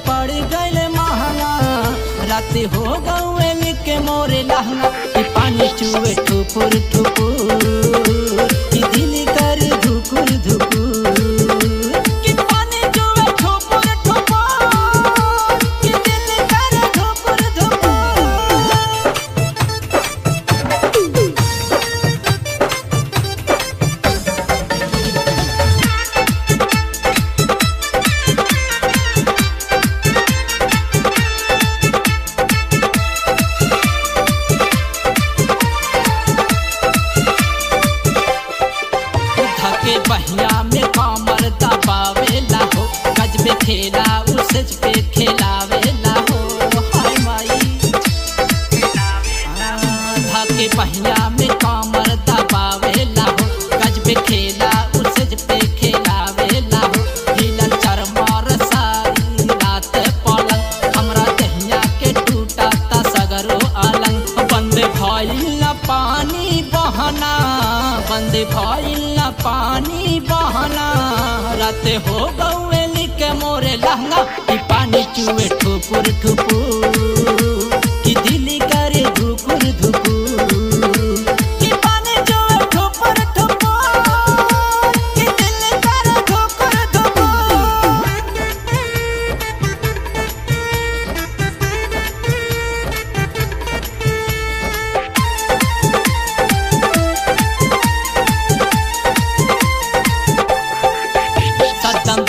पड़ गए महंगा रात हो गए के मोरे लहंगा पानी चुए ठुपुर ठुपुर कि दिल कर धुकुर धुकुर कि पानी चुए ठुपुर ठुपुर कि दिल कर धुकुर धुकुर। बहिया में कमर दबावेला हो गजबे खेला उसज पे खेलावेला हो हाय माई धाके बहिया में कमर दबावेला हो गजबे खेला उसज पे खेलावेला हो हिलल चरमार सारी रात पलंग हमरा दहिया के टूटा ता सगरो अलंग बंद भइल न पानी बहना बंद भइल न पानी बहना रात हो गए के मोरे लहंगा कि पानी चुए ठुपुर ठुपुर कि दिल करे धुकुर धुकुर कि पानी चुए ठुपुर ठुपुर कि दिल करे धुकुर धुकुर।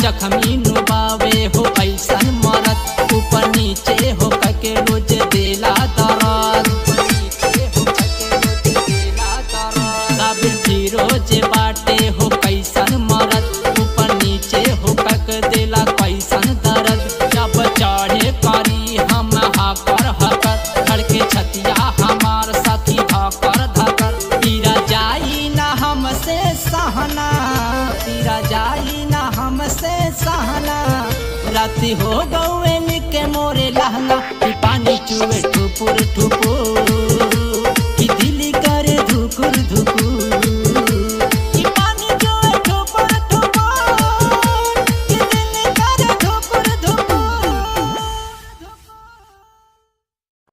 जखमी नुबावे हो ऐसन मरत ऊपर नीचे हो के रोज देला दर्द सब रोज बाटे हो कैसन मरत ऊपर नीचे हो के देला कैसन दर्द जब चढ़े करी हम हाकर हकर धड़के छतिया हमार साथी धकर धकर पीरा जाई ना हमसे सहना पीरा जाई ना हमसे सहना रात हो गए के मोरे लहंगा पानी चुए ठुपुर ठुपुर